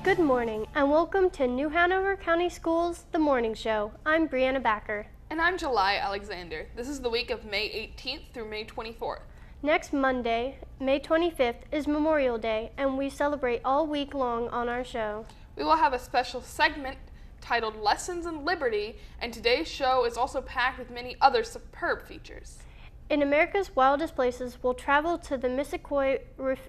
Good morning and welcome to New Hanover County Schools, The Morning Show. I'm Brianna Backer. And I'm July Alexander. This is the week of May 18th through May 24th. Next Monday, May 25th, is Memorial Day, and we celebrate all week long on our show. We will have a special segment titled Lessons in Liberty, and today's show is also packed with many other superb features. In America's Wildest Places, we'll travel to the Missisquoi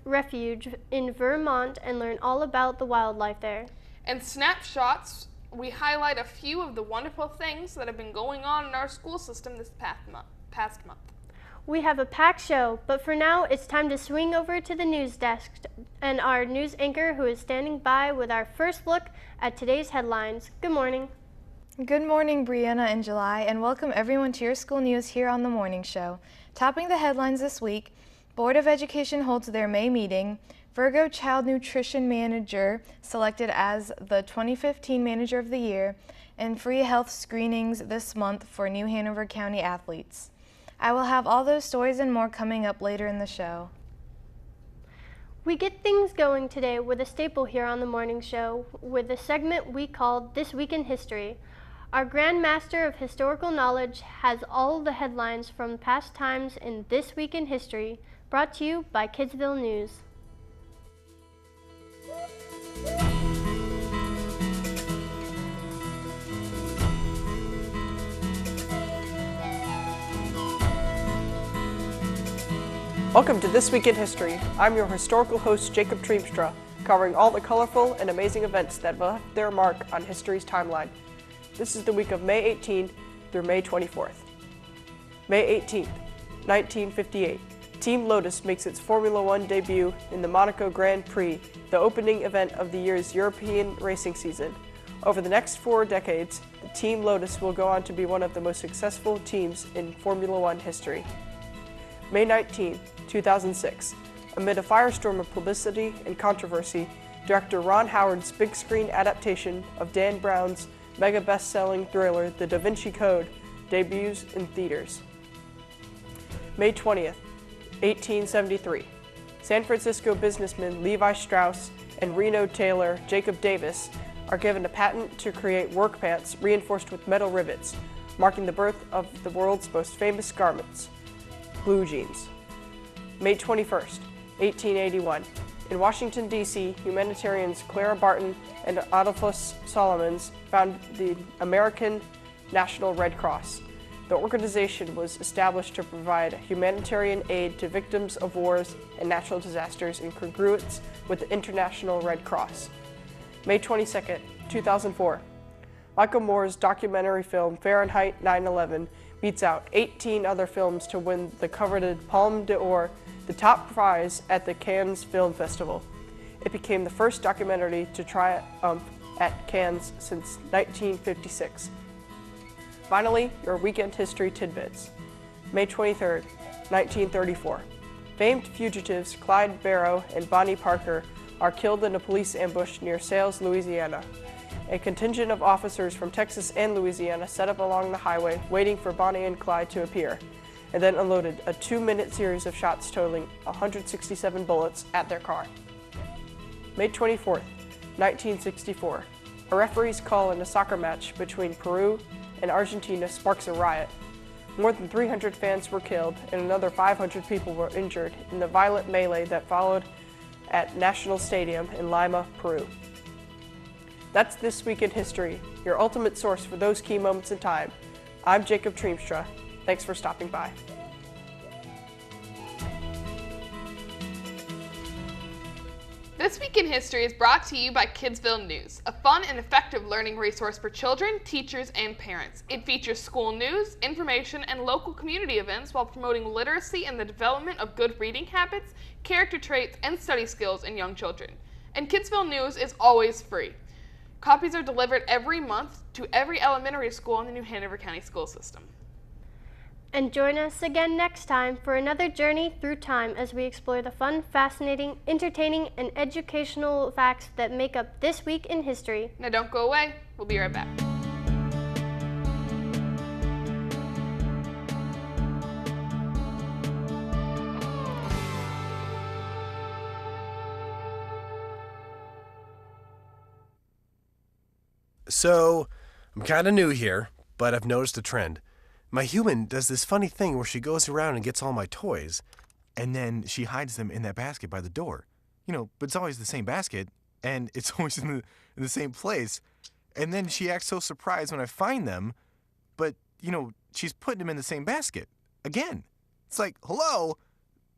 Refuge in Vermont and learn all about the wildlife there. In Snapshots, we highlight a few of the wonderful things that have been going on in our school system this past month. We have a packed show, but for now, it's time to swing over to the news desk and our news anchor who is standing by with our first look at today's headlines. Good morning. Good morning, Brianna and July, and welcome everyone to your school news here on The Morning Show. Topping the headlines this week, Board of Education holds their May meeting, Virgo Child Nutrition Manager selected as the 2015 Manager of the Year, and free health screenings this month for New Hanover County athletes. I will have all those stories and more coming up later in the show. We get things going today with a staple here on The Morning Show with a segment we called This Week in History. Our Grand Master of Historical Knowledge has all the headlines from past times in This Week in History, brought to you by Kidsville News. Welcome to This Week in History. I'm your historical host, Jacob Treemstra, covering all the colorful and amazing events that left their mark on history's timeline. This is the week of May 18th through May 24th. May 18th, 1958. Team Lotus makes its Formula One debut in the Monaco Grand Prix, the opening event of the year's European racing season. Over the next 4 decades, the Team Lotus will go on to be one of the most successful teams in Formula One history. May 19th, 2006. Amid a firestorm of publicity and controversy, director Ron Howard's big screen adaptation of Dan Brown's mega best-selling thriller The Da Vinci Code debuts in theaters. May 20th, 1873. San Francisco businessmen Levi Strauss and Reno tailor Jacob Davis are given a patent to create work pants reinforced with metal rivets, marking the birth of the world's most famous garments, blue jeans. May 21st, 1881. In Washington, D.C., humanitarians Clara Barton and Adolphus Solomons founded the American National Red Cross. The organization was established to provide humanitarian aid to victims of wars and natural disasters in congruence with the International Red Cross. May 22nd, 2004. Michael Moore's documentary film Fahrenheit 9/11 beats out 18 other films to win the coveted Palme d'Or, the top prize at the Cannes Film Festival. It became the first documentary to triumph at Cannes since 1956. Finally, your weekend history tidbits. May 23rd, 1934. Famed fugitives Clyde Barrow and Bonnie Parker are killed in a police ambush near Sales, Louisiana. A contingent of officers from Texas and Louisiana set up along the highway waiting for Bonnie and Clyde to appear, and then unloaded a 2-minute series of shots totaling 167 bullets at their car. May 24th, 1964. A referee's call in a soccer match between Peru and Argentina sparks a riot. More than 300 fans were killed and another 500 people were injured in the violent melee that followed at National Stadium in Lima, Peru. That's This Week in History, your ultimate source for those key moments in time. I'm Jacob Treemstra. Thanks for stopping by. This Week in History is brought to you by Kidsville News, a fun and effective learning resource for children, teachers, and parents. It features school news, information, and local community events while promoting literacy and the development of good reading habits, character traits, and study skills in young children. And Kidsville News is always free. Copies are delivered every month to every elementary school in the New Hanover County school system. And join us again next time for another journey through time as we explore the fun, fascinating, entertaining, and educational facts that make up This Week in History. Now don't go away. We'll be right back. So, I'm kind of new here, but I've noticed a trend. My human does this funny thing where she goes around and gets all my toys, and then she hides them in that basket by the door. But it's always the same basket, and it's always in the same place. And then she acts so surprised when I find them, but, she's putting them in the same basket. Again. It's like, hello,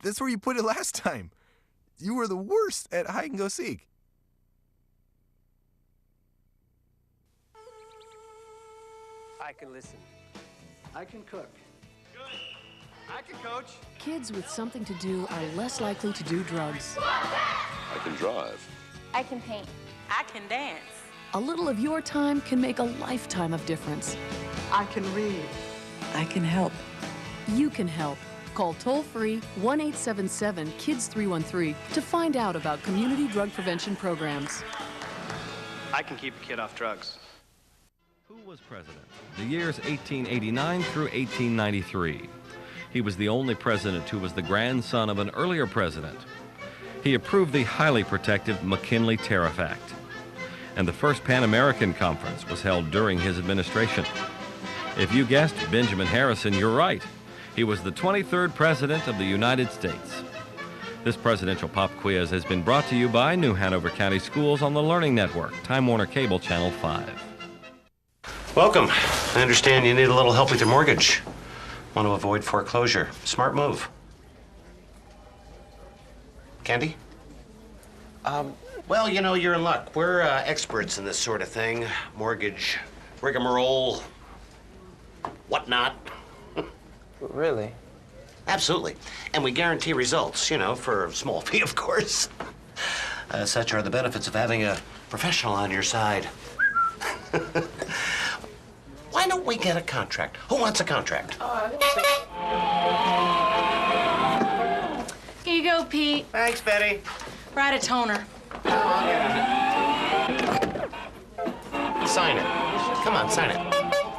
that's where you put it last time. You were the worst at hide and go seek. I can listen. I can cook. Good. I can coach. Kids with something to do are less likely to do drugs. I can drive. I can paint. I can dance. A little of your time can make a lifetime of difference. I can read. I can help. You can help. Call toll-free 1-877-KIDS-313 to find out about community drug prevention programs. I can keep a kid off drugs. Who was president? The years 1889 through 1893. He was the only president who was the grandson of an earlier president. He approved the highly protective McKinley Tariff Act. And the first Pan American Conference was held during his administration. If you guessed Benjamin Harrison, you're right. He was the 23rd President of the United States. This presidential pop quiz has been brought to you by New Hanover County Schools on the Learning Network, Time Warner Cable Channel 5. Welcome. I understand you need a little help with your mortgage. Want to avoid foreclosure. Smart move. Candy? Well, you're in luck. We're experts in this sort of thing. Mortgage, rigmarole, whatnot. Really? Absolutely. And we guarantee results, for a small fee, of course. Such are the benefits of having a professional on your side. Why don't we get a contract? Who wants a contract? Here you go, Pete. Thanks, Betty. Write a toner. Sign it. Come on, sign it.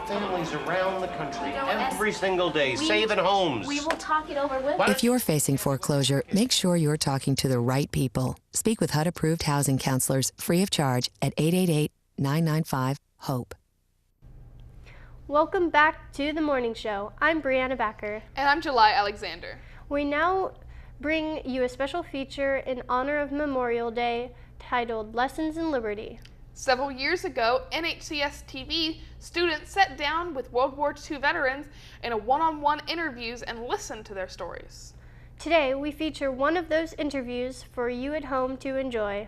Families around the country every single day, saving homes. We will talk it over with. If you're facing foreclosure, make sure you're talking to the right people. Speak with HUD-approved housing counselors free of charge at 888-995-HOPE. Welcome back to the morning show. I'm Brianna Backer. And I'm July Alexander. We now bring you a special feature in honor of Memorial Day titled Lessons in Liberty. Several years ago, NHCS TV students sat down with World War II veterans in a one-on-one interviews and listened to their stories. Today, we feature one of those interviews for you at home to enjoy.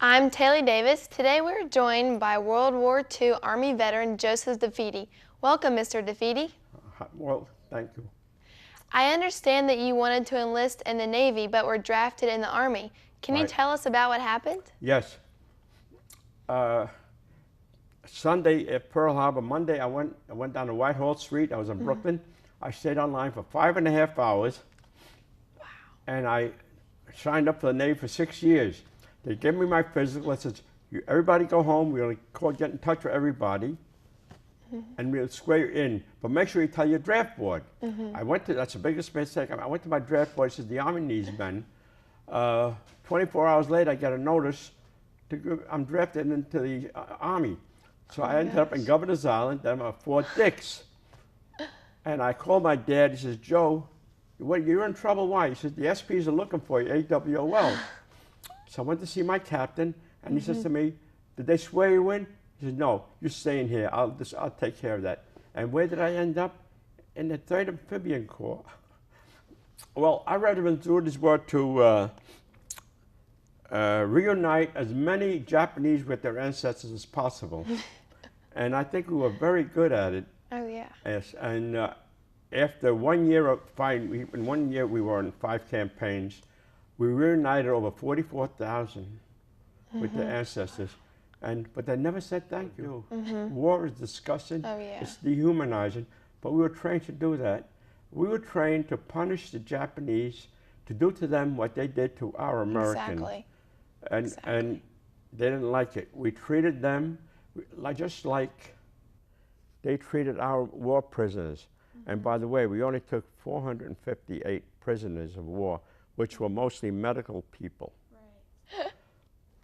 I'm Taylor Davis. Today we're joined by World War II Army veteran Joseph DeFeedy. Welcome, Mr. DeFeedy. Well, thank you. I understand that you wanted to enlist in the Navy but were drafted in the Army. Can you tell us about what happened? Yes. Sunday at Pearl Harbor, Monday I went down to Whitehall Street. I was in Brooklyn. I stayed online for 5.5 hours. Wow. And I signed up for the Navy for 6 years. They gave me my physical. It says, everybody go home. We're going to get in touch with everybody. And we'll swear you in. But make sure you tell your draft board. I went to, that's the biggest mistake. I went to my draft board. It says, the Army needs men. 24 hours later, I get a notice I'm drafted into the Army. So I ended up in Governor's Island, then I'm at Fort Dix. And I called my dad. He says, Joe, you're in trouble. Why? He says, the SPs are looking for you, AWOL. So I went to see my captain, and he says to me, did they swear you in? He says, no, you're staying here. I'll take care of that. And where did I end up? In the 3rd Amphibian Corps. Well, I read him through this word to reunite as many Japanese with their ancestors as possible. And I think we were very good at it. Oh, yeah. Yes, and after 1 year of fighting, in 1 year we were in 5 campaigns, we reunited over 44,000 with their ancestors. But they never said thank you. War is disgusting, it's dehumanizing, but we were trained to do that. We were trained to punish the Japanese, to do to them what they did to our Americans. Exactly. And they didn't like it. We treated them just like they treated our war prisoners. And by the way, we only took 458 prisoners of war, which were mostly medical people. Right.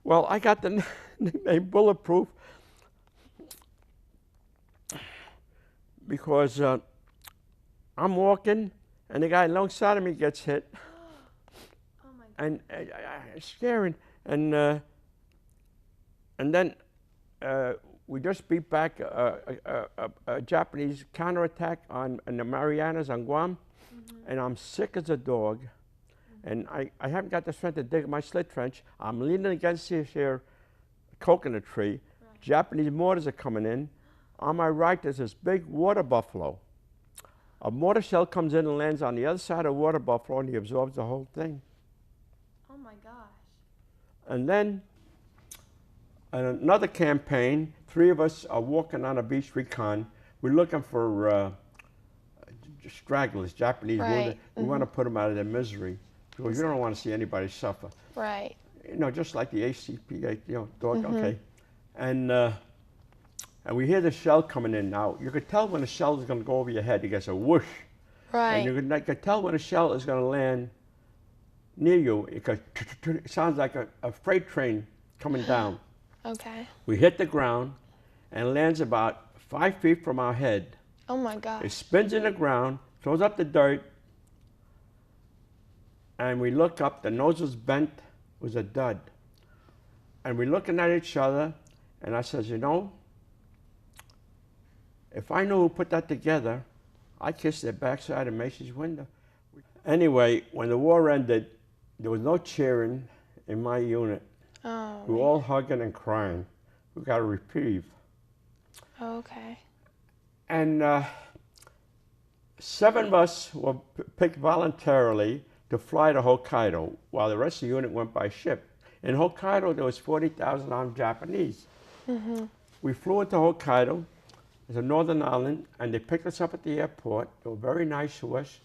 Well, I got the nickname Bulletproof because I'm walking and the guy alongside of me gets hit. Oh my God. And it's scary. And then we just beat back a Japanese counterattack in the Marianas on Guam, and I'm sick as a dog, and I haven't got the strength to dig my slit trench. I'm leaning against this here coconut tree. Right. Japanese mortars are coming in. On my right, there's this big water buffalo. A mortar shell comes in and lands on the other side of water buffalo, and he absorbs the whole thing. Oh my gosh. And then another campaign, 3 of us are walking on a beach recon. We're looking for stragglers, Japanese wounded. We want to put them out of their misery because we don't want to see anybody suffer. Right. You know, just like the ACP, dog, okay. And we hear the shell coming in now. You could tell when a shell is going to go over your head. It gets a whoosh. Right. And you could tell when a shell is going to land near you. It sounds like a freight train coming down. Okay. We hit the ground and it lands about 5 feet from our head. Oh my gosh. It spins in the ground, throws up the dirt, and we look up, the nose was bent, was a dud. And we're looking at each other, and I says, you know, if I knew who put that together, I'd kiss their backside of Macy's window. Anyway, when the war ended, there was no cheering in my unit. Oh, we were all hugging and crying. We got a reprieve. Oh, okay. And 7 of us were picked voluntarily to fly to Hokkaido, while the rest of the unit went by ship. In Hokkaido, there was 40,000 armed Japanese. We flew into Hokkaido. It's a northern island, and they picked us up at the airport. They were very nice to us.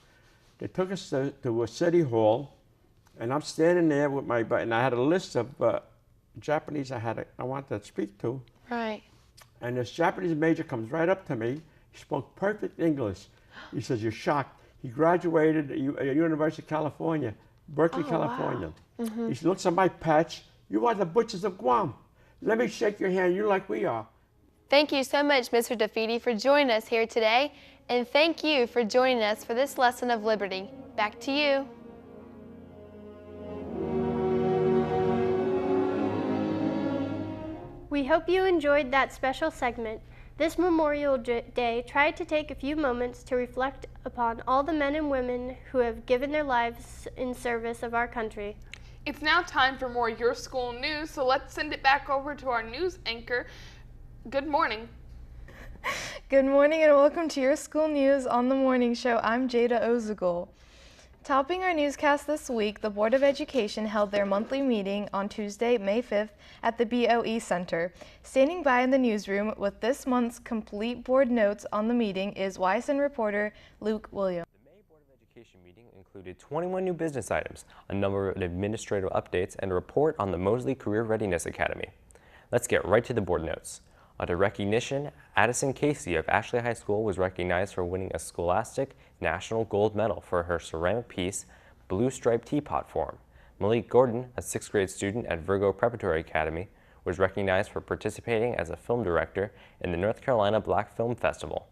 They took us to a city hall, and I'm standing there with and I had a list of Japanese I wanted to speak to. Right. And this Japanese major comes right up to me. He spoke perfect English. He says, you're shocked. He graduated at University of California, Berkeley, California. Wow. He looks at my patch. You are the butchers of Guam. Let me shake your hand. You're like we are. Thank you so much, Mr. DeFeedy, for joining us here today. And thank you for joining us for this lesson of liberty. Back to you. We hope you enjoyed that special segment. This Memorial Day, try to take a few moments to reflect upon all the men and women who have given their lives in service of our country. It's now time for more Your School News, so let's send it back over to our news anchor. Good morning. Good morning and welcome to Your School News on the Morning Show. I'm Jada Ozugul. Topping our newscast this week, the Board of Education held their monthly meeting on Tuesday, May 5th at the BOE Center. Standing by in the newsroom with this month's complete board notes on the meeting is YSN reporter Luke Williams. The May Board of Education meeting included 21 new business items, a number of administrative updates, and a report on the Mosley Career Readiness Academy. Let's get right to the board notes. Under recognition, Addison Casey of Ashley High School was recognized for winning a Scholastic National Gold Medal for her ceramic piece, Blue Stripe Teapot Form. Malik Gordon, a 6th grade student at Virgo Preparatory Academy, was recognized for participating as a film director in the North Carolina Black Film Festival.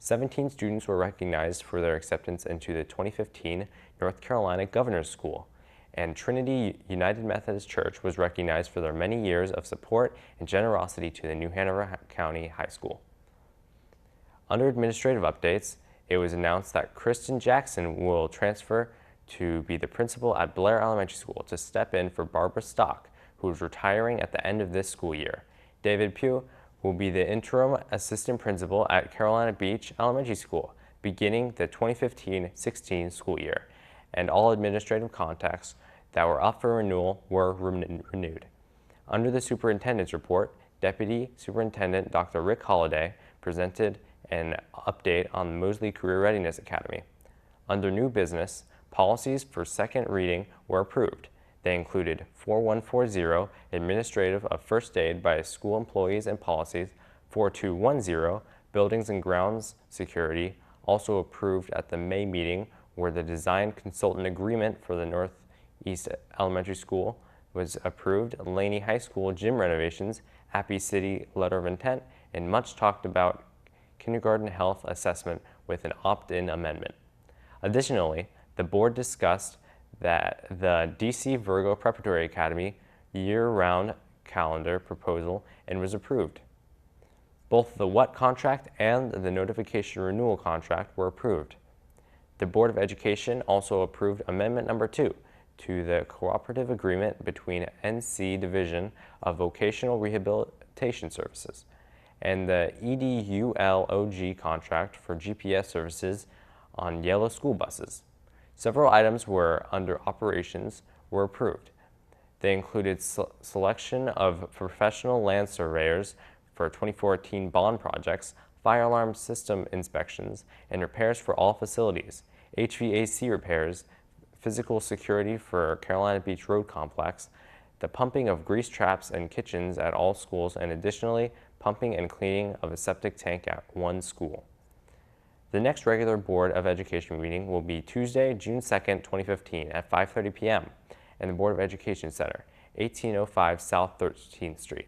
17 students were recognized for their acceptance into the 2015 North Carolina Governor's School, and Trinity United Methodist Church was recognized for their many years of support and generosity to the New Hanover County High School. Under administrative updates, it was announced that Kristen Jackson will transfer to be the principal at Blair Elementary School to step in for Barbara Stock, who is retiring at the end of this school year. David Pugh will be the interim assistant principal at Carolina Beach Elementary School, beginning the 2015-16 school year, and all administrative contacts that were up for renewal were renewed. Under the superintendent's report, Deputy Superintendent Dr. Rick Holliday presented an update on the Mosley Career Readiness Academy. Under new business, policies for second reading were approved. They included 4140, administrative of first aid by school employees and policies, 4210, buildings and grounds security, also approved at the May meeting where the design consultant agreement for the Northeast Elementary School was approved, Laney High School gym renovations, Happy City letter of intent, and much talked about kindergarten health assessment with an opt-in amendment. Additionally, the board discussed that the DC Virgo Preparatory Academy year-round calendar proposal and was approved. Both the WUT contract and the notification renewal contract were approved. The Board of Education also approved Amendment Number 2 to the cooperative agreement between NC Division of Vocational Rehabilitation Services and the EDULOG contract for GPS services on yellow school buses. Several items were under operations were approved. They included selection of professional land surveyors for 2014 bond projects, fire alarm system inspections, and repairs for all facilities, HVAC repairs, physical security for Carolina Beach Road Complex, the pumping of grease traps and kitchens at all schools, and additionally, pumping and cleaning of a septic tank at one school. The next regular Board of Education meeting will be Tuesday, June 2nd, 2015 at 5:30 p.m. in the Board of Education Center, 1805 South 13th Street.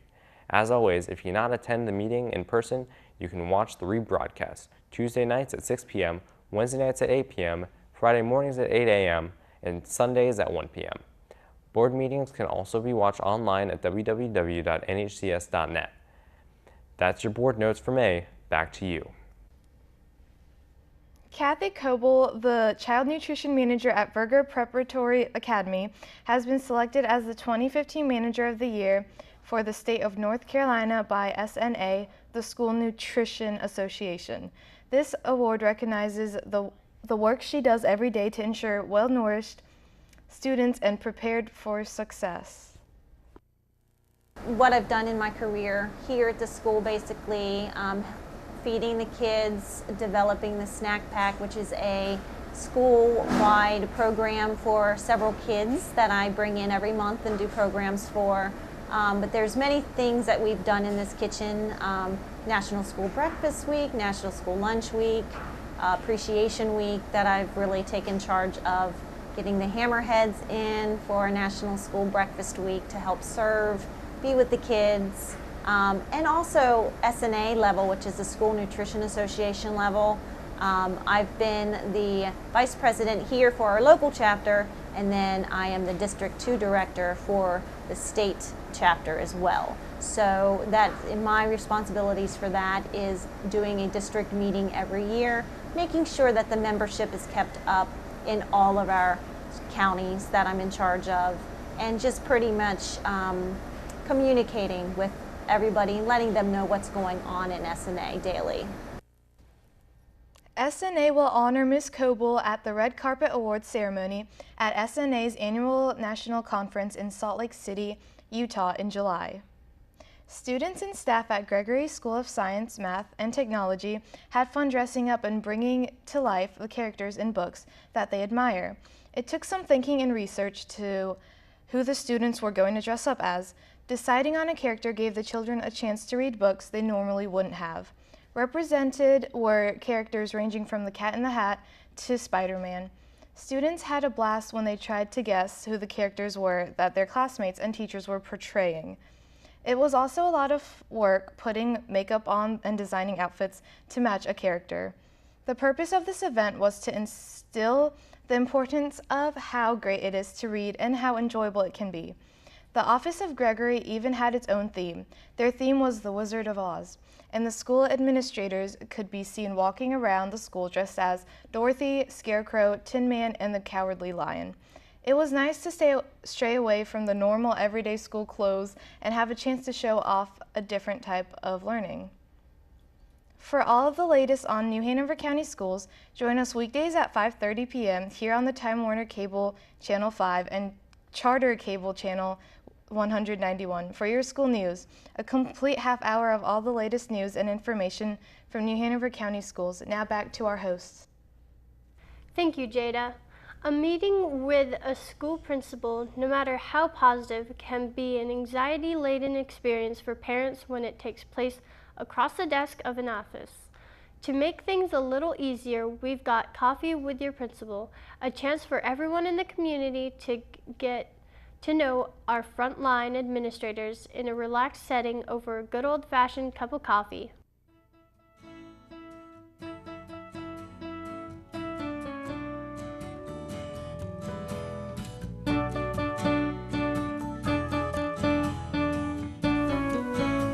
As always, if you cannot attend the meeting in person, you can watch the rebroadcast Tuesday nights at 6 p.m., Wednesday nights at 8 p.m., Friday mornings at 8 a.m., and Sundays at 1 p.m. Board meetings can also be watched online at www.nhcs.net. That's your board notes for May. Back to you. Kathy Coble, the Child Nutrition Manager at Virgo Preparatory Academy, has been selected as the 2015 Manager of the Year for the state of North Carolina by SNA, the School Nutrition Association. This award recognizes the work she does every day to ensure well-nourished students and prepared for success. What I've done in my career here at the school, basically feeding the kids, developing the snack pack, which is a school-wide program for several kids that I bring in every month and do programs for. But there's many things that we've done in this kitchen. National School Breakfast Week, National School Lunch Week, Appreciation Week that I've really taken charge of getting the hammerheads in for National School Breakfast Week to help serve, be with the kids. And also SNA level, which is the School Nutrition Association level. I've been the Vice President here for our local chapter, and then I am the District 2 Director for the state chapter as well. So that in my responsibilities for that is doing a district meeting every year, making sure that the membership is kept up in all of our counties that I'm in charge of, and just pretty much communicating with everybody, letting them know what's going on in SNA daily. SNA will honor Ms. Coble at the Red Carpet Awards ceremony at SNA's annual national conference in Salt Lake City, Utah in July. Students and staff at Gregory School of Science, Math, and Technology had fun dressing up and bringing to life the characters in books that they admire. It took some thinking and research to who the students were going to dress up as. Deciding on a character gave the children a chance to read books they normally wouldn't have. Represented were characters ranging from the Cat in the Hat to Spider-Man. Students had a blast when they tried to guess who the characters were that their classmates and teachers were portraying. It was also a lot of work putting makeup on and designing outfits to match a character. The purpose of this event was to instill the importance of how great it is to read and how enjoyable it can be. The Office of Gregory even had its own theme. Their theme was the Wizard of Oz, and the school administrators could be seen walking around the school dressed as Dorothy, Scarecrow, Tin Man, and the Cowardly Lion. It was nice to stray away from the normal everyday school clothes and have a chance to show off a different type of learning. For all of the latest on New Hanover County Schools, join us weekdays at 5:30 p.m. here on the Time Warner Cable Channel 5 and Charter Cable Channel 191 for your school news, a complete half hour of all the latest news and information from New Hanover County Schools. Now back to our hosts. Thank you, Jada. A meeting with a school principal, no matter how positive, can be an anxiety-laden experience for parents when it takes place across the desk of an office. To make things a little easier, we've got Coffee with Your Principal, a chance for everyone in the community to get to know our frontline administrators in a relaxed setting over a good old-fashioned cup of coffee.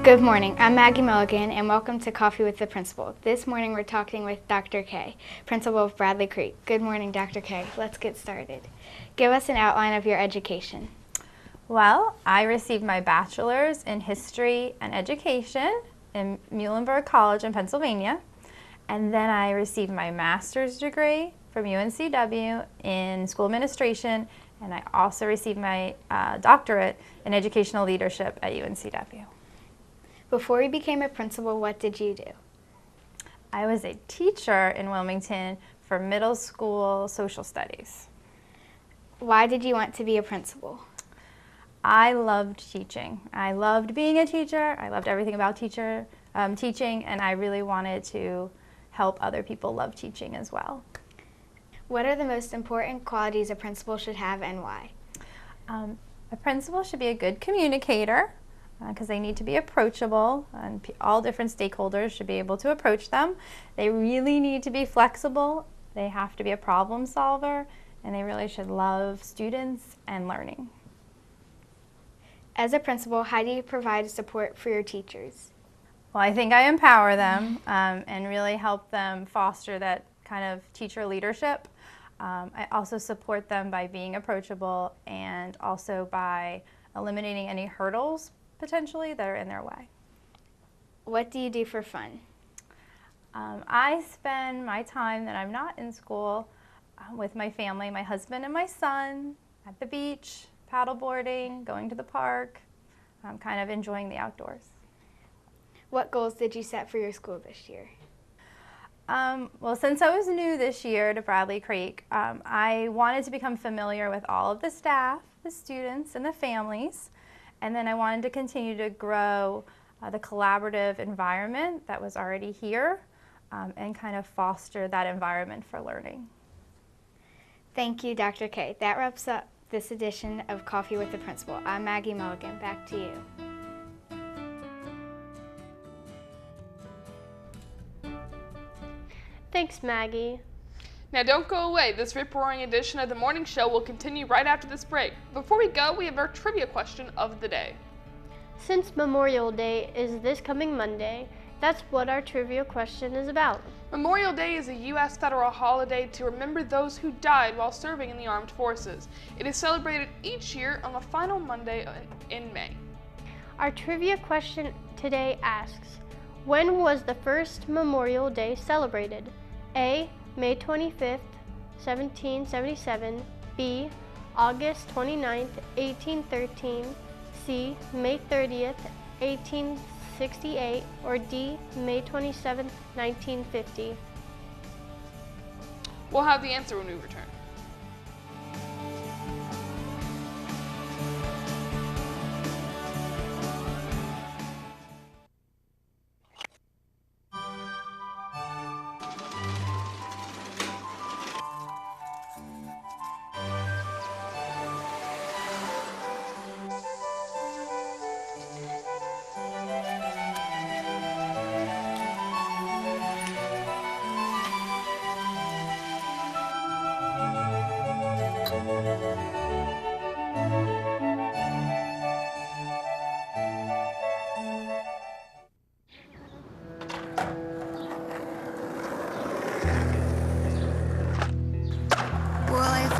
Good morning, I'm Maggie Mulligan and welcome to Coffee with the Principal. This morning we're talking with Dr. K, Principal of Bradley Creek. Good morning, Dr. K. Let's get started. Give us an outline of your education. Well, I received my bachelor's in history and education in Muhlenberg College in Pennsylvania, and then I received my master's degree from UNCW in school administration, and I also received my doctorate in educational leadership at UNCW. Before you became a principal, what did you do? I was a teacher in Wilmington for middle school social studies. Why did you want to be a principal? I loved teaching. I loved being a teacher. I loved everything about teaching, and I really wanted to help other people love teaching as well. What are the most important qualities a principal should have and why? A principal should be a good communicator because they need to be approachable, and all different stakeholders should be able to approach them. They really need to be flexible. They have to be a problem solver, and they really should love students and learning. As a principal, how do you provide support for your teachers? Well, I think I empower them and really help them foster that kind of teacher leadership. I also support them by being approachable and also by eliminating any hurdles potentially that are in their way. What do you do for fun? I spend my time that I'm not in school with my family, my husband and my son, at the beach, paddleboarding, going to the park, kind of enjoying the outdoors. What goals did you set for your school this year? Well, since I was new this year to Bradley Creek, I wanted to become familiar with all of the staff, the students, and the families. And then I wanted to continue to grow the collaborative environment that was already here and kind of foster that environment for learning. Thank you, Dr. K. That wraps up this edition of Coffee with the Principal. I'm Maggie Mulligan. Back to you. Thanks, Maggie. Now don't go away. This rip-roaring edition of the morning show will continue right after this break. Before we go, we have our trivia question of the day. Since Memorial Day is this coming Monday, that's what our trivia question is about. Memorial Day is a U.S. federal holiday to remember those who died while serving in the armed forces. It is celebrated each year on the final Monday in May. Our trivia question today asks, when was the first Memorial Day celebrated? A. May 25th, 1777, B. August 29th, 1813, C. May 30th, 1868, or D. May 27th, 1950. We'll have the answer when we return.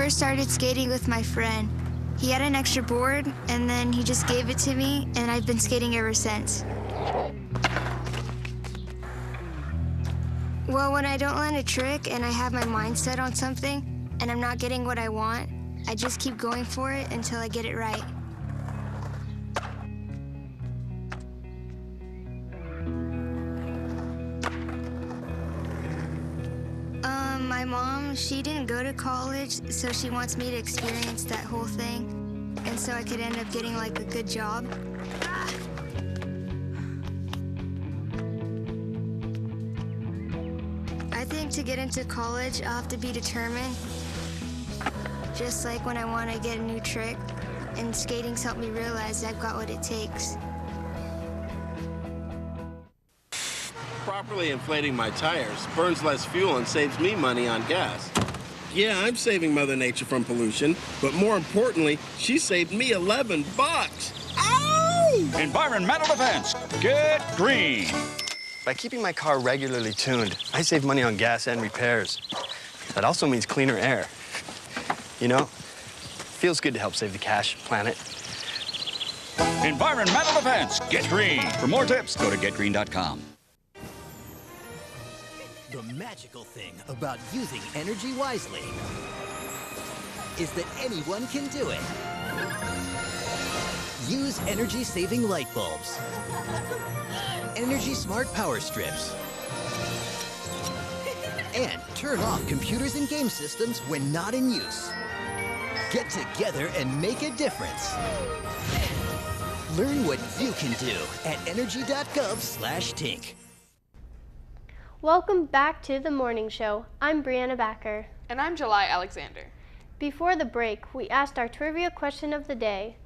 first started skating with my friend. He had an extra board, and then he just gave it to me, and I've been skating ever since. Well, when I don't land a trick and I have my mind set on something, and I'm not getting what I want, I just keep going for it until I get it right. My mom, she didn't go to college, so she wants me to experience that whole thing, and so I could end up getting like a good job. I think to get into college, I'll have to be determined, just like when I want to get a new trick, and skating's helped me realize I've got what it takes. Properly inflating my tires burns less fuel and saves me money on gas. Yeah, I'm saving Mother Nature from pollution, but more importantly, she saved me 11 bucks. Ow! Environmental defense. Get green. By keeping my car regularly tuned, I save money on gas and repairs. That also means cleaner air. You know, feels good to help save the cash, planet. Environmental defense. Get green. For more tips, go to getgreen.com. The magical thing about using energy wisely is that anyone can do it. Use energy-saving light bulbs, energy-smart power strips, and turn off computers and game systems when not in use. Get together and make a difference. Learn what you can do at energy.gov/tink. Welcome back to the morning show. I'm Brianna Backer. And I'm July Alexander. Before the break, we asked our trivia question of the day.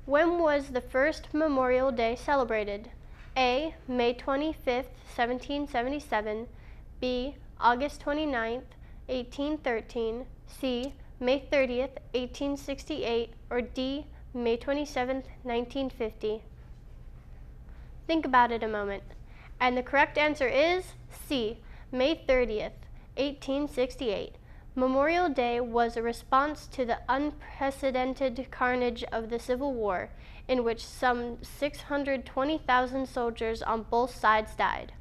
When was the first Memorial Day celebrated? A. May 25th, 1777. B. August 29th, 1813. C. May 30th, 1868. Or D. May 27th, 1950. Think about it a moment. And the correct answer is C. May 30th, 1868. Memorial Day was a response to the unprecedented carnage of the Civil War, in which some 620,000 soldiers on both sides died.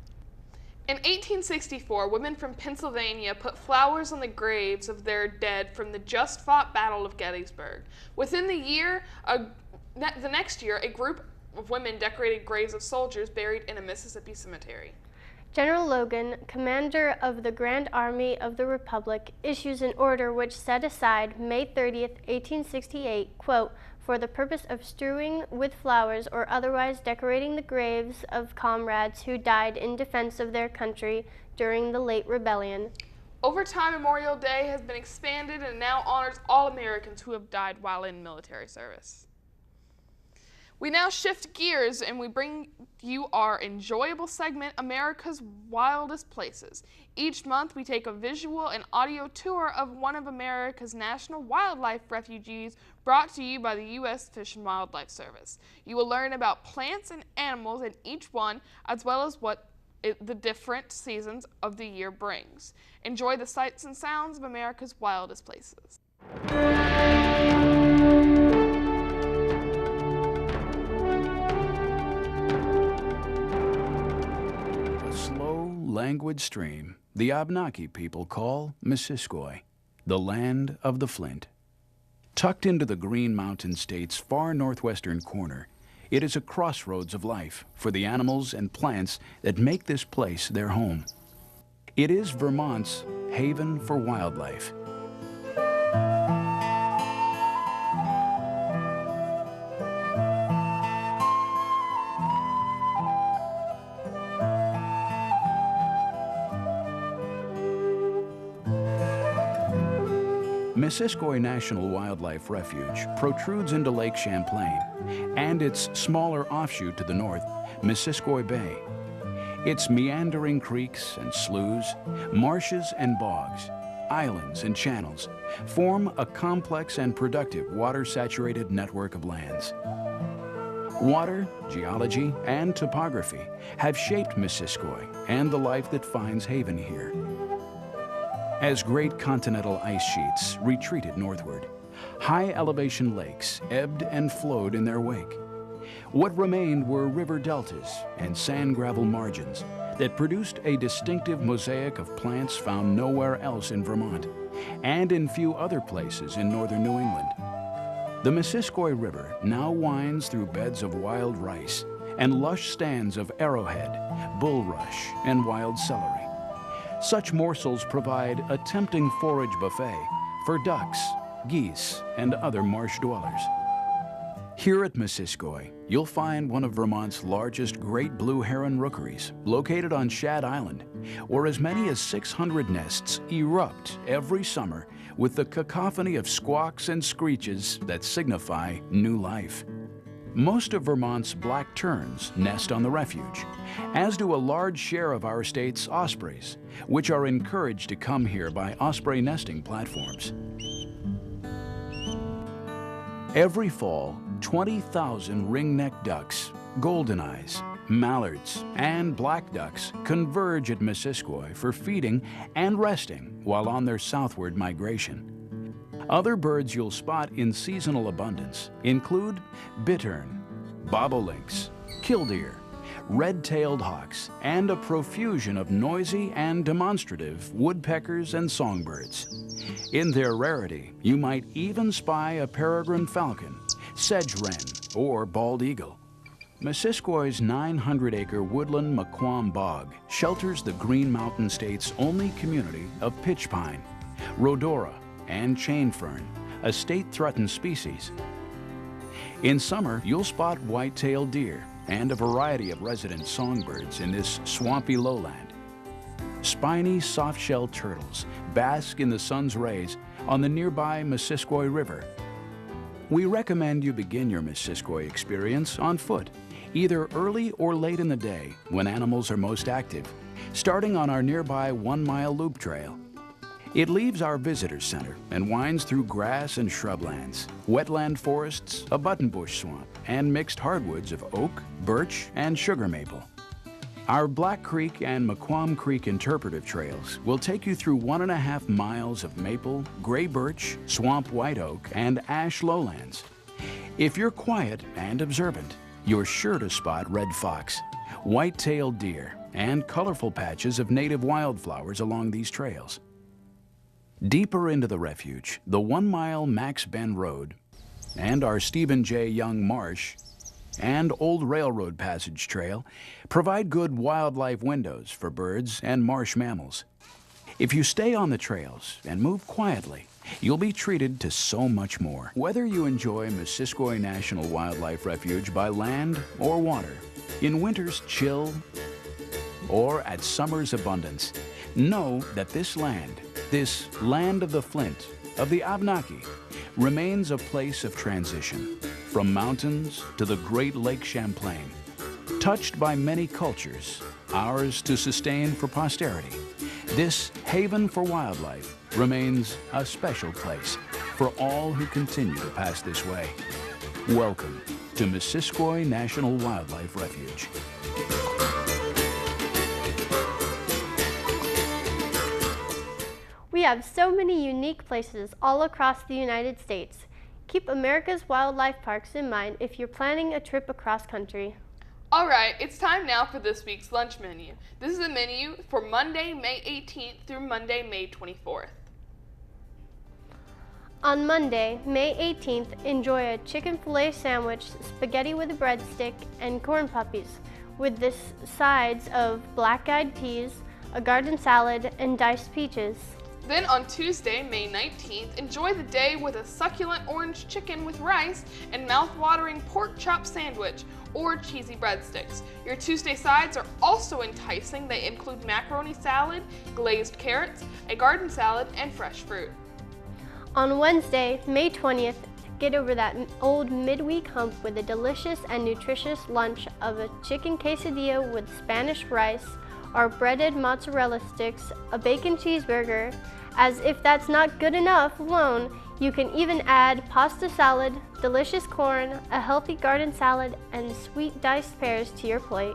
In 1864, women from Pennsylvania put flowers on the graves of their dead from the just-fought Battle of Gettysburg. Within the next year, a group of women decorated graves of soldiers buried in a Mississippi cemetery. General Logan, commander of the Grand Army of the Republic, issues an order which set aside May 30th, 1868, quote, for the purpose of strewing with flowers or otherwise decorating the graves of comrades who died in defense of their country during the late rebellion. Over time, Memorial Day has been expanded and now honors all Americans who have died while in military service. We now shift gears and we bring you our enjoyable segment, America's Wildest Places. Each month we take a visual and audio tour of one of America's national wildlife refuges brought to you by the U.S. Fish and Wildlife Service. You will learn about plants and animals in each one, as well as what the different seasons of the year brings. Enjoy the sights and sounds of America's wildest places. Languid stream the Abnaki people call Missisquoi, the land of the flint. Tucked into the Green Mountain State's far northwestern corner, it is a crossroads of life for the animals and plants that make this place their home. It is Vermont's haven for wildlife. Missisquoi National Wildlife Refuge protrudes into Lake Champlain and its smaller offshoot to the north, Missisquoi Bay. Its meandering creeks and sloughs, marshes and bogs, islands and channels form a complex and productive water-saturated network of lands. Water, geology, and topography have shaped Missisquoi and the life that finds haven here. as great continental ice sheets retreated northward. High elevation lakes ebbed and flowed in their wake. What remained were river deltas and sand gravel margins that produced a distinctive mosaic of plants found nowhere else in Vermont and in few other places in northern New England. The Missisquoi River now winds through beds of wild rice and lush stands of arrowhead, bulrush, and wild celery. Such morsels provide a tempting forage buffet for ducks, geese, and other marsh dwellers. Here at Missisquoi, you'll find one of Vermont's largest great blue heron rookeries, located on Shad Island, where as many as 600 nests erupt every summer with the cacophony of squawks and screeches that signify new life. Most of Vermont's black terns nest on the refuge, as do a large share of our state's ospreys, which are encouraged to come here by osprey nesting platforms. Every fall, 20,000 ringneck ducks, goldeneyes, mallards, and black ducks converge at Missisquoi for feeding and resting while on their southward migration. Other birds you'll spot in seasonal abundance include bittern, bobolinks, killdeer, red-tailed hawks, and a profusion of noisy and demonstrative woodpeckers and songbirds. In their rarity, you might even spy a peregrine falcon, sedge wren, or bald eagle. Missisquoi's 900-acre woodland Maquam Bog shelters the Green Mountain State's only community of pitch pine, rhodora, and chain fern, a state-threatened species. In summer, you'll spot white-tailed deer and a variety of resident songbirds in this swampy lowland. Spiny soft-shelled turtles bask in the sun's rays on the nearby Missisquoi River. We recommend you begin your Missisquoi experience on foot, either early or late in the day when animals are most active, starting on our nearby 1-mile loop trail. It leaves our visitor center and winds through grass and shrublands, wetland forests, a buttonbush swamp, and mixed hardwoods of oak, birch, and sugar maple. Our Black Creek and Maquam Creek interpretive trails will take you through 1.5 miles of maple, gray birch, swamp white oak, and ash lowlands. If you're quiet and observant, you're sure to spot red fox, white-tailed deer, and colorful patches of native wildflowers along these trails. Deeper into the refuge, the 1-mile Max Bend Road and our Stephen J. Young Marsh and Old Railroad Passage Trail provide good wildlife windows for birds and marsh mammals. If you stay on the trails and move quietly, you'll be treated to so much more. Whether you enjoy Missisquoi National Wildlife Refuge by land or water, in winter's chill or at summer's abundance, know that this land of the Flint, of the Abenaki, remains a place of transition, from mountains to the Great Lake Champlain. Touched by many cultures, ours to sustain for posterity, this haven for wildlife remains a special place for all who continue to pass this way. Welcome to Missisquoi National Wildlife Refuge. We have so many unique places all across the United States. Keep America's wildlife parks in mind if you're planning a trip across country. All right, it's time now for this week's lunch menu. This is the menu for Monday, May 18th through Monday, May 24th. On Monday, May 18th, enjoy a chicken filet sandwich, spaghetti with a breadstick, and corn puppies, with the sides of black-eyed peas, a garden salad, and diced peaches. Then on Tuesday, May 19th, enjoy the day with a succulent orange chicken with rice and mouth-watering pork chop sandwich or cheesy breadsticks. Your Tuesday sides are also enticing. They include macaroni salad, glazed carrots, a garden salad, and fresh fruit. On Wednesday, May 20th, get over that old midweek hump with a delicious and nutritious lunch of a chicken quesadilla with Spanish rice, our breaded mozzarella sticks, a bacon cheeseburger. As if that's not good enough alone, you can even add pasta salad, delicious corn, a healthy garden salad, and sweet diced pears to your plate.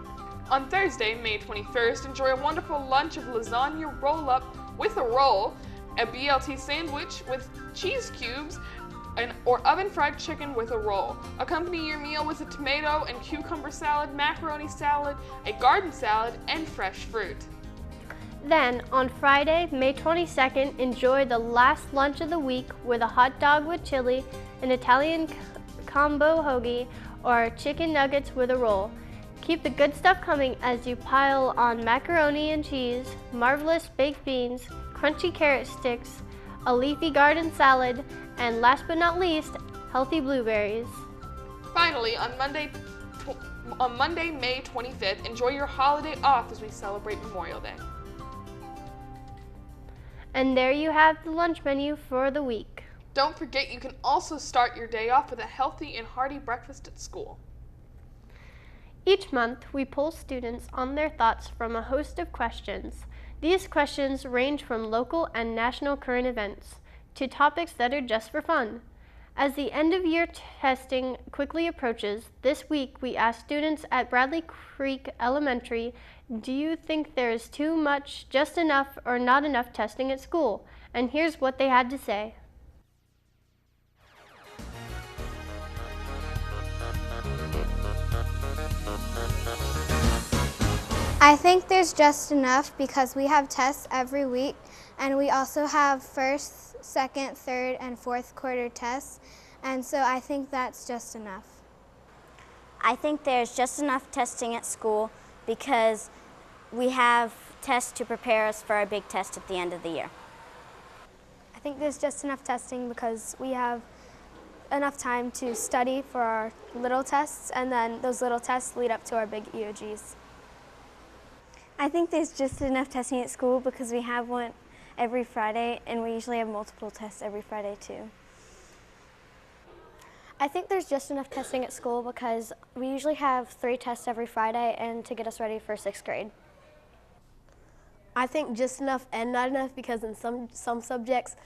On Thursday, May 21st, enjoy a wonderful lunch of lasagna roll-up with a roll, a BLT sandwich with cheese cubes, or oven-fried chicken with a roll. Accompany your meal with a tomato and cucumber salad, macaroni salad, a garden salad, and fresh fruit. Then, on Friday, May 22nd, enjoy the last lunch of the week with a hot dog with chili, an Italian combo hoagie, or chicken nuggets with a roll. Keep the good stuff coming as you pile on macaroni and cheese, marvelous baked beans, crunchy carrot sticks, a leafy garden salad, and last but not least, healthy blueberries. Finally, on Monday, May 25th, enjoy your holiday off as we celebrate Memorial Day. And there you have the lunch menu for the week. Don't forget you can also start your day off with a healthy and hearty breakfast at school. Each month, we poll students on their thoughts from a host of questions. These questions range from local and national current events to topics that are just for fun. As the end of year testing quickly approaches, this week we asked students at Bradley Creek Elementary, do you think there is too much, just enough, or not enough testing at school? And here's what they had to say. I think there's just enough because we have tests every week, and we also have first, second, third, and fourth quarter tests, and so I think that's just enough. I think there's just enough testing at school because we have tests to prepare us for our big test at the end of the year. I think there's just enough testing because we have enough time to study for our little tests, and then those little tests lead up to our big EOGs. I think there's just enough testing at school because we have one every Friday, and we usually have multiple tests every Friday too. I think there's just enough testing at school because we usually have 3 tests every Friday and to get us ready for 6th grade. I think just enough and not enough because in some subjects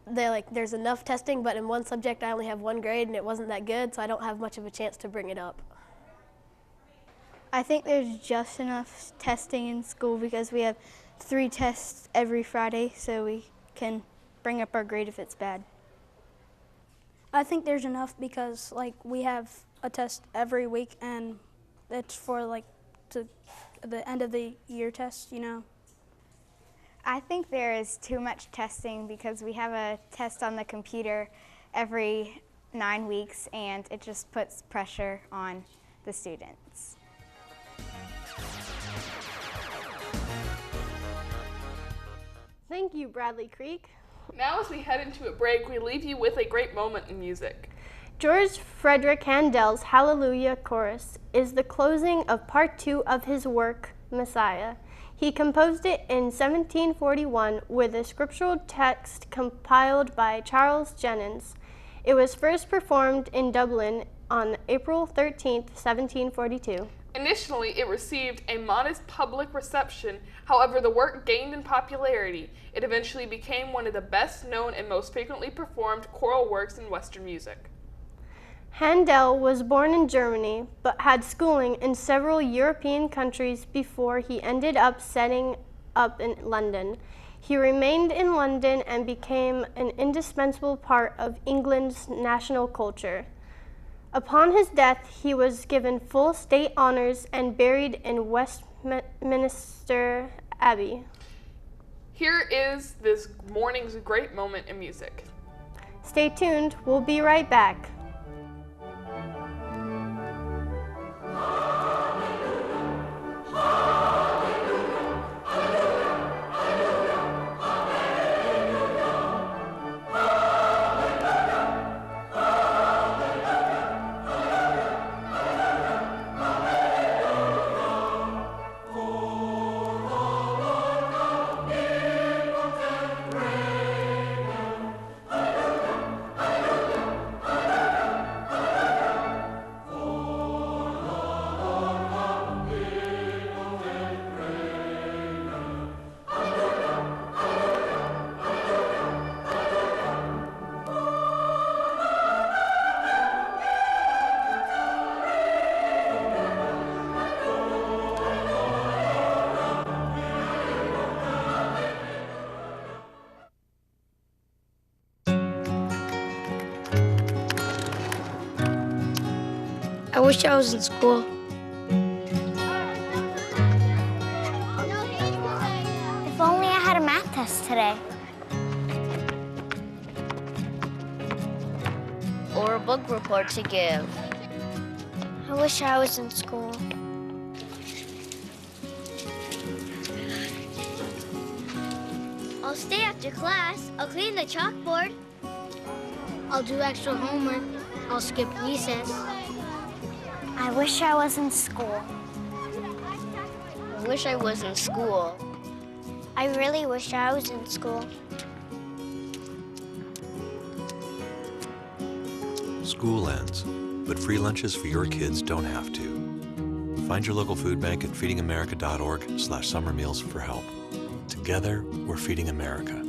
there's enough testing, but in one subject I only have 1 grade and it wasn't that good, so I don't have much of a chance to bring it up. I think there's just enough testing in school because we have 3 tests every Friday, so we can bring up our grade if it's bad. I think there's enough because we have a test every week, and it's for to the end of the year test, you know. I think there is too much testing because we have a test on the computer every 9 weeks, and it just puts pressure on the students. Thank you, Bradley Creek. Now as we head into a break, we leave you with a great moment in music. George Frederick Handel's Hallelujah Chorus is the closing of part 2 of his work, Messiah. He composed it in 1741 with a scriptural text compiled by Charles Jennens. It was first performed in Dublin on April 13, 1742. Initially, it received a modest public reception. However, the work gained in popularity. It eventually became one of the best known and most frequently performed choral works in Western music. Handel was born in Germany, but had schooling in several European countries before he ended up setting up in London. He remained in London and became an indispensable part of England's national culture. Upon his death, he was given full state honors and buried in Westminster Abbey. Here is this morning's great moment in music. Stay tuned, we'll be right back. wish I was in school. If only I had a math test today. Or a book report to give. I wish I was in school. I'll stay after class. I'll clean the chalkboard. I'll do extra homework. I'll skip recess. I wish I was in school. I wish I was in school. I really wish I was in school. School ends, but free lunches for your kids don't have to. Find your local food bank at feedingamerica.org/summer meals for help. Together, we're feeding America.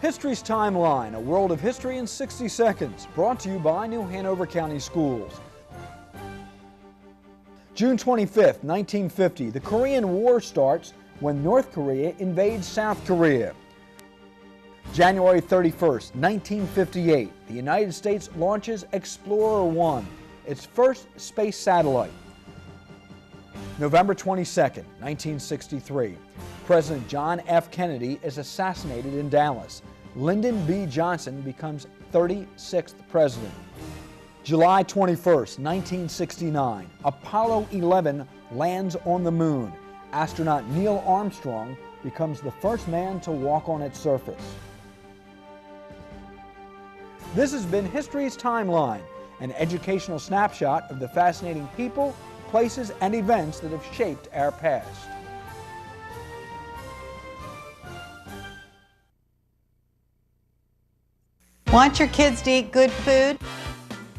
History's Timeline, a world of history in 60 seconds, brought to you by New Hanover County Schools. June 25th, 1950, the Korean War starts when North Korea invades South Korea. January 31st, 1958, the United States launches Explorer 1, its first space satellite. November 22nd, 1963, President John F. Kennedy is assassinated in Dallas. Lyndon B. Johnson becomes 36th president. July 21st, 1969, Apollo 11 lands on the moon. Astronaut Neil Armstrong becomes the first man to walk on its surface. This has been History's Timeline, an educational snapshot of the fascinating people, places, and events that have shaped our past. Want your kids to eat good food?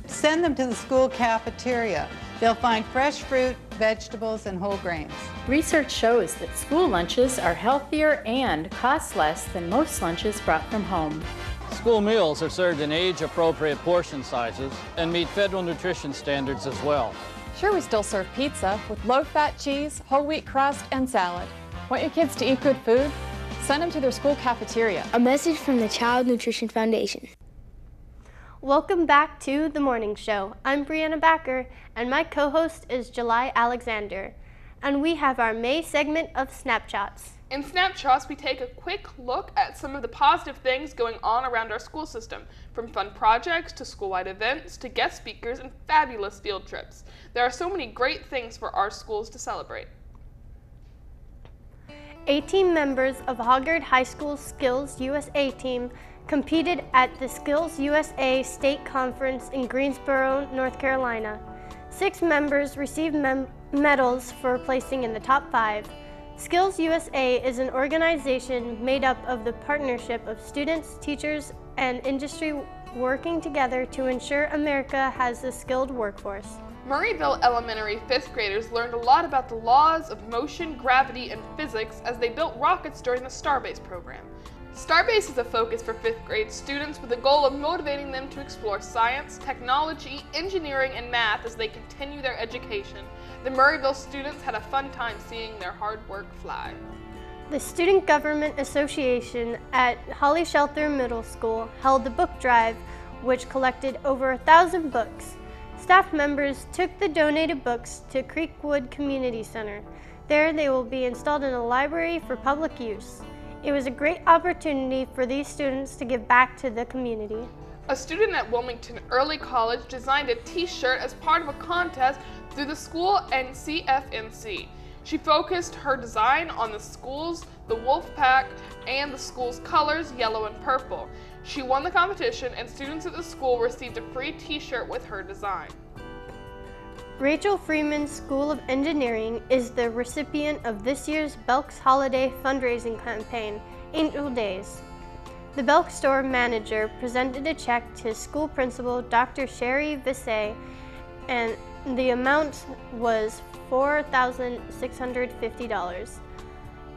Send them to the school cafeteria. They'll find fresh fruit, vegetables, and whole grains. Research shows that school lunches are healthier and cost less than most lunches brought from home. School meals are served in age-appropriate portion sizes and meet federal nutrition standards as well. Sure, we still serve pizza with low-fat cheese, whole wheat crust, and salad. Want your kids to eat good food? Send them to their school cafeteria. A message from the Child Nutrition Foundation. Welcome back to The Morning Show. I'm Brianna Backer, and my co-host is July Alexander. And we have our May segment of Snapshots. In Snapshots, we take a quick look at some of the positive things going on around our school system, from fun projects to school-wide events to guest speakers and fabulous field trips. There are so many great things for our schools to celebrate. 18 members of Hoggard High School's Skills USA team competed at the Skills USA State Conference in Greensboro, North Carolina. 6 members received medals for placing in the top 5. Skills USA is an organization made up of the partnership of students, teachers, and industry working together to ensure America has a skilled workforce. Murrayville Elementary 5th graders learned a lot about the laws of motion, gravity, and physics as they built rockets during the Starbase program. Starbase is a focus for 5th grade students with the goal of motivating them to explore science, technology, engineering, and math as they continue their education. The Murrayville students had a fun time seeing their hard work fly. The Student Government Association at Holly Shelter Middle School held a book drive which collected over 1,000 books. Staff members took the donated books to Creekwood Community Center. There they will be installed in a library for public use. It was a great opportunity for these students to give back to the community. A student at Wilmington Early College designed a t-shirt as part of a contest through the school and CFNC. She focused her design on the schools, the wolf pack, and the school's colors, yellow and purple. She won the competition, and students at the school received a free t-shirt with her design. Rachel Freeman School of Engineering is the recipient of this year's Belk's Holiday fundraising campaign, Angel Days. The Belk store manager presented a check to school principal Dr. Sherry Visay, and the amount was $4,650.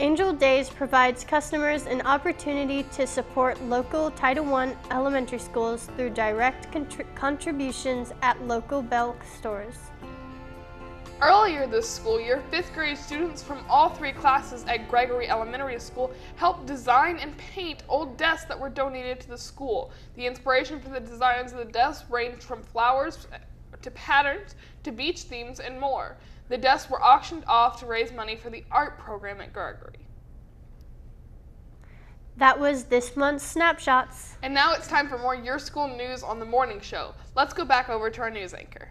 Angel Days provides customers an opportunity to support local Title I elementary schools through direct contributions at local Belk stores. Earlier this school year, 5th grade students from all 3 classes at Gregory Elementary School helped design and paint old desks that were donated to the school. The inspiration for the designs of the desks ranged from flowers to patterns to beach themes and more. The desks were auctioned off to raise money for the art program at Gregory. That was this month's Snapshots. And now it's time for more Your School news on the morning show. Let's go back over to our news anchor.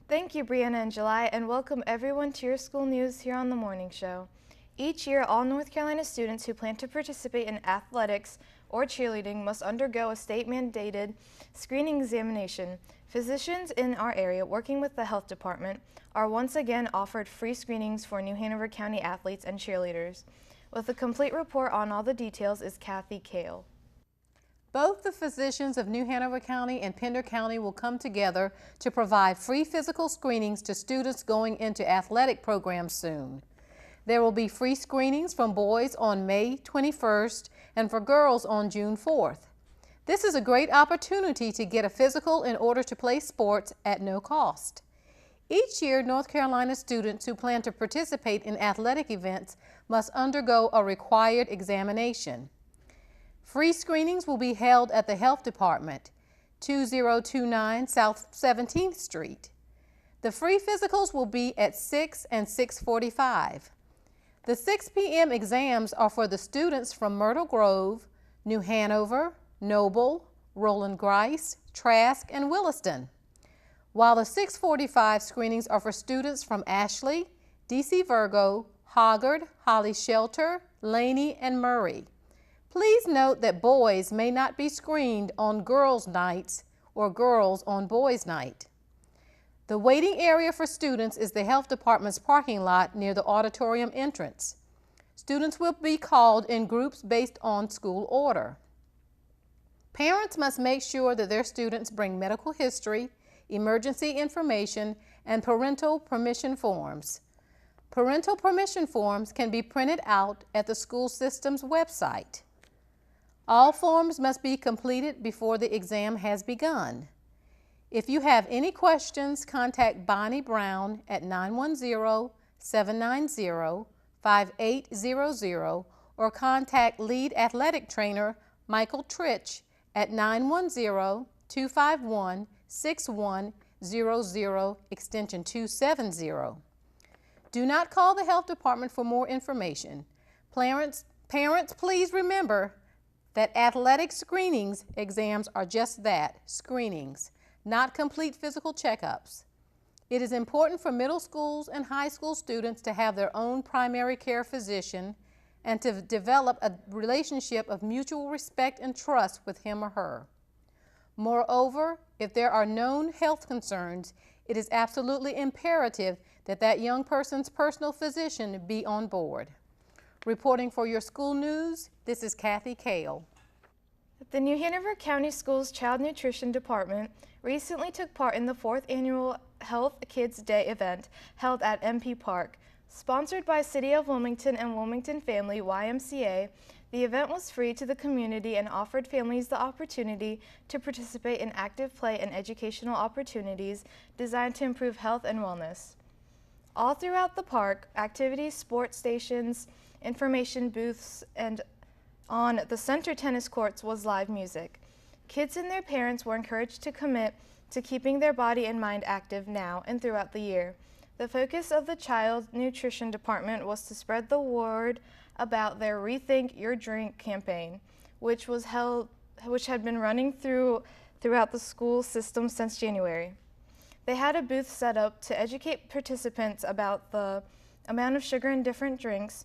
Thank you, Brianna and July, and welcome everyone to Your School News here on the Morning Show. Each year, all North Carolina students who plan to participate in athletics or cheerleading must undergo a state-mandated screening examination. Physicians in our area working with the health department are once again offered free screenings for New Hanover County athletes and cheerleaders. With a complete report on all the details is Kathy Kale. Both the physicians of New Hanover County and Pender County will come together to provide free physical screenings to students going into athletic programs soon. There will be free screenings from boys on May 21st and for girls on June 4th. This is a great opportunity to get a physical in order to play sports at no cost. Each year, North Carolina students who plan to participate in athletic events must undergo a required examination. Free screenings will be held at the Health Department, 2029 South 17th Street. The free physicals will be at 6 and 6:45. The 6 p.m. exams are for the students from Myrtle Grove, New Hanover, Noble, Roland Grice, Trask, and Williston, while the 6:45 screenings are for students from Ashley, DC Virgo, Hoggard, Holly Shelter, Laney, and Murray. Please note that boys may not be screened on girls' nights or girls on boys' night. The waiting area for students is the health department's parking lot near the auditorium entrance. Students will be called in groups based on school order. Parents must make sure that their students bring medical history, emergency information, and parental permission forms. Parental permission forms can be printed out at the school system's website. All forms must be completed before the exam has begun. If you have any questions, contact Bonnie Brown at 910-790-5800 or contact lead athletic trainer Michael Tritch at 910-251-6100 extension 270. Do not call the health department for more information. Parents, please remember that athletic screenings exams are just that, screenings, not complete physical checkups. It is important for middle schools and high school students to have their own primary care physician and to develop a relationship of mutual respect and trust with him or her. Moreover, if there are known health concerns, it is absolutely imperative that that young person's personal physician be on board. Reporting for Your School News, this is Kathy Kale. The New Hanover County Schools Child Nutrition Department recently took part in the 4th annual Health Kids Day event held at MP Park. Sponsored by City of Wilmington and Wilmington Family YMCA, the event was free to the community and offered families the opportunity to participate in active play and educational opportunities designed to improve health and wellness. All throughout the park, activities, sports stations, information booths, and on the center tennis courts was live music. Kids and their parents were encouraged to commit to keeping their body and mind active now and throughout the year. The focus of the Child Nutrition Department was to spread the word about their Rethink Your Drink campaign, which had been running throughout the school system since January. They had a booth set up to educate participants about the amount of sugar in different drinks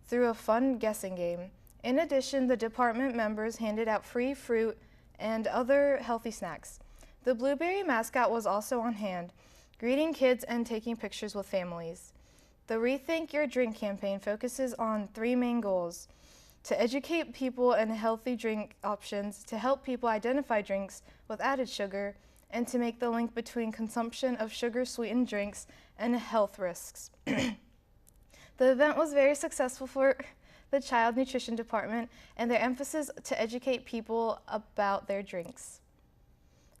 through a fun guessing game. In addition, the department members handed out free fruit and other healthy snacks. The Blueberry mascot was also on hand, greeting kids and taking pictures with families. The Rethink Your Drink campaign focuses on 3 main goals: to educate people on healthy drink options, to help people identify drinks with added sugar, and to make the link between consumption of sugar-sweetened drinks and health risks. The event was very successful for the Child Nutrition Department and their emphasis to educate people about their drinks.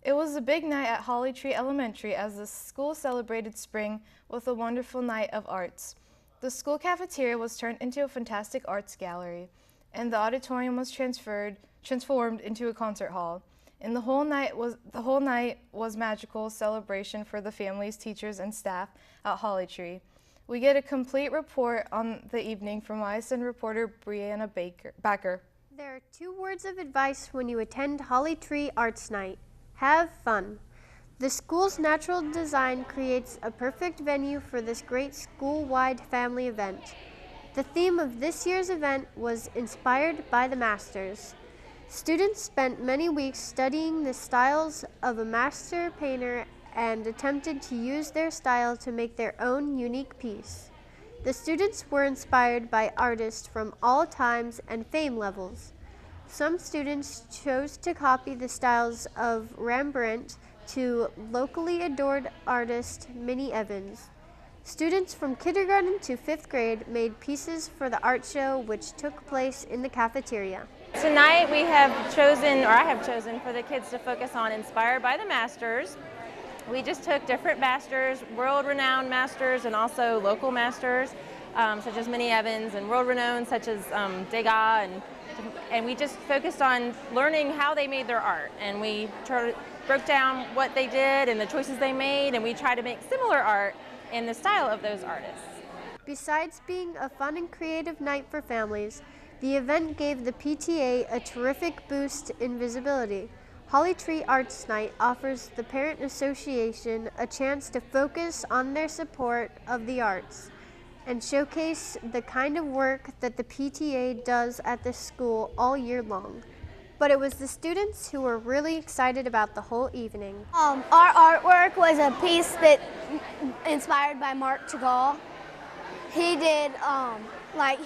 It was a big night at Holly Tree Elementary as the school celebrated spring with a wonderful night of arts. The school cafeteria was turned into a fantastic arts gallery, and the auditorium was transformed into a concert hall. And the whole night was magical celebration for the families, teachers, and staff at Holly Tree. We get a complete report on the evening from ISN reporter Brianna Backer. There are 2 words of advice when you attend Holly Tree Arts Night. Have fun. The school's natural design creates a perfect venue for this great school-wide family event. The theme of this year's event was Inspired by the Masters. Students spent many weeks studying the styles of a master painter and attempted to use their style to make their own unique piece. The students were inspired by artists from all times and fame levels. Some students chose to copy the styles of Rembrandt to locally adored artist Minnie Evans. Students from kindergarten to 5th grade made pieces for the art show which took place in the cafeteria. Tonight we have chosen, or I have chosen, for the kids to focus on Inspired by the Masters. We just took different masters, world-renowned masters and also local masters, such as Minnie Evans, and world-renowned such as Degas, and we just focused on learning how they made their art. And we broke down what they did and the choices they made, and we tried to make similar art in the style of those artists. Besides being a fun and creative night for families, the event gave the PTA a terrific boost in visibility. Holly Tree Arts Night offers the Parent Association a chance to focus on their support of the arts and showcase the kind of work that the PTA does at the school all year long. But it was the students who were really excited about the whole evening. Our artwork was a piece that inspired by Marc Chagall. He did,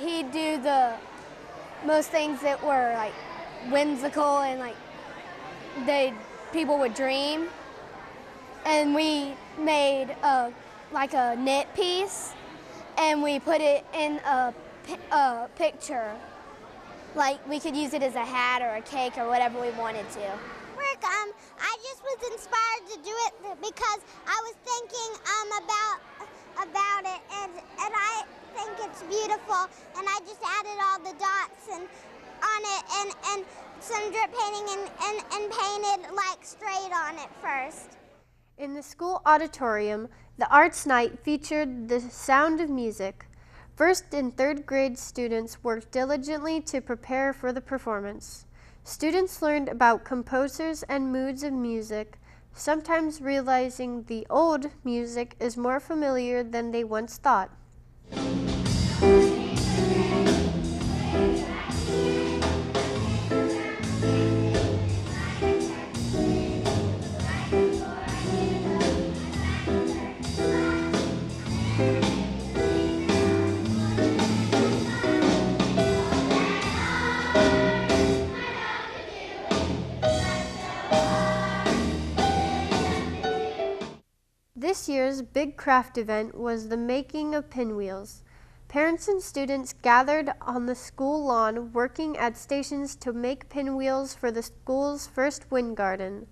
he'd do the most things that were like whimsical and like people would dream. And we made a knit piece and we put it in a picture. Like we could use it as a hat or a cake or whatever we wanted to. I just was inspired to do it because I was thinking about it and I think it's beautiful, and I just added all the dots on it and some drip painting and painted like straight on it first. In the school auditorium, the Arts Night featured the sound of music. 1st and 3rd grade students worked diligently to prepare for the performance. Students learned about composers and moods of music, sometimes realizing the old music is more familiar than they once thought. This year's big craft event was the making of pinwheels. Parents and students gathered on the school lawn working at stations to make pinwheels for the school's first wind garden.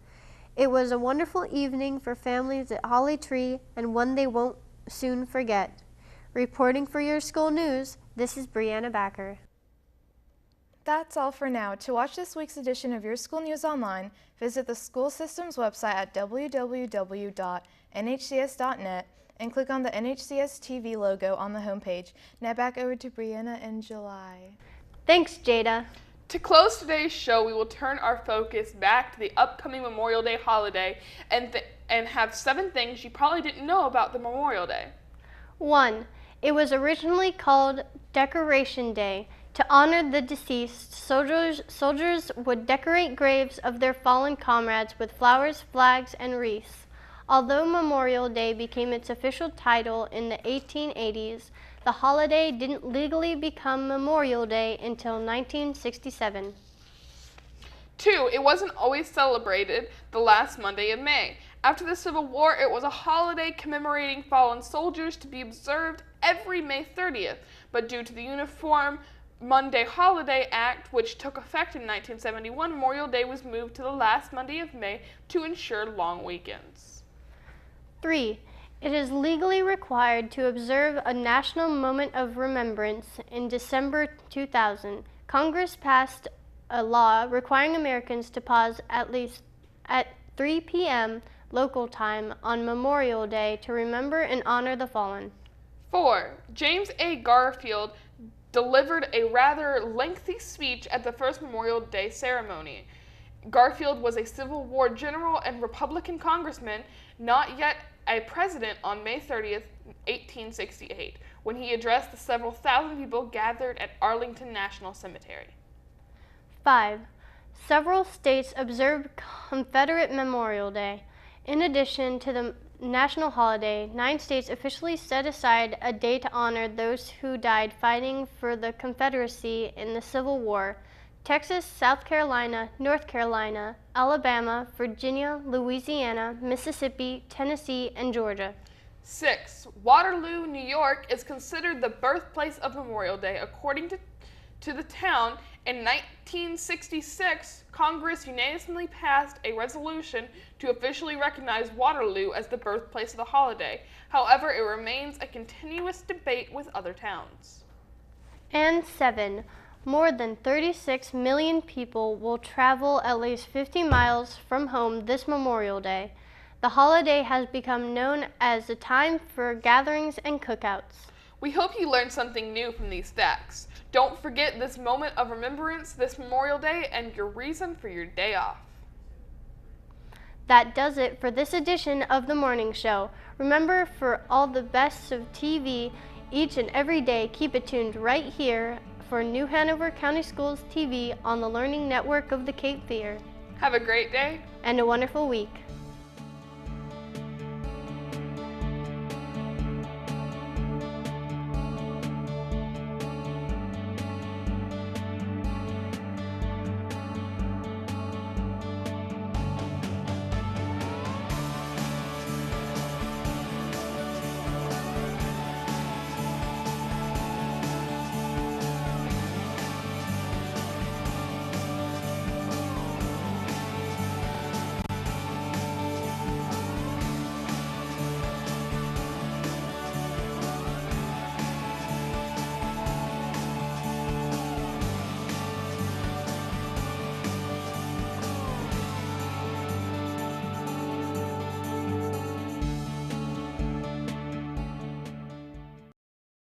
It was a wonderful evening for families at Holly Tree and one they won't soon forget. Reporting for your school news, this is Brianna Backer. That's all for now. To watch this week's edition of Your School News online, visit the school system's website at www.nhcs.net and click on the NHCS TV logo on the homepage. Now back over to Brianna and July. Thanks, Jada. To close today's show, we will turn our focus back to the upcoming Memorial Day holiday and have 7 things you probably didn't know about the Memorial Day. 1. It was originally called Decoration Day. To honor the deceased, soldiers would decorate graves of their fallen comrades with flowers, flags, and wreaths. Although Memorial Day became its official title in the 1880s, the holiday didn't legally become Memorial Day until 1967. 2. It wasn't always celebrated the last Monday in May. After the Civil War, it was a holiday commemorating fallen soldiers to be observed every May 30th, but due to the Uniform Monday Holiday Act, which took effect in 1971, Memorial Day was moved to the last Monday of May to ensure long weekends. 3. It is legally required to observe a national moment of remembrance in December 2000. Congress passed a law requiring Americans to pause at least at 3 p.m. local time on Memorial Day to remember and honor the fallen. 4. James A. Garfield delivered a rather lengthy speech at the first Memorial Day ceremony. Garfield was a Civil War general and Republican congressman, not yet a president, on May 30th, 1868, when he addressed the several thousand people gathered at Arlington National Cemetery. 5. Several states observed Confederate Memorial Day. In addition to the national holiday, 9 states officially set aside a day to honor those who died fighting for the Confederacy in the Civil War: Texas, South Carolina, North Carolina, Alabama, Virginia, Louisiana, Mississippi, Tennessee, and Georgia. 6. Waterloo, New York is considered the birthplace of Memorial Day. According to the town, in 1966, Congress unanimously passed a resolution to officially recognize Waterloo as the birthplace of the holiday. However, it remains a continuous debate with other towns. And 7. More than 36 million people will travel at least 50 miles from home this Memorial Day. The holiday has become known as a time for gatherings and cookouts. We hope you learned something new from these facts. Don't forget this moment of remembrance this Memorial Day and your reason for your day off. That does it for this edition of The Morning Show. Remember, for all the best of TV each and every day, keep it tuned right here for New Hanover County Schools TV on the Learning Network of the Cape Fear. Have a great day and a wonderful week.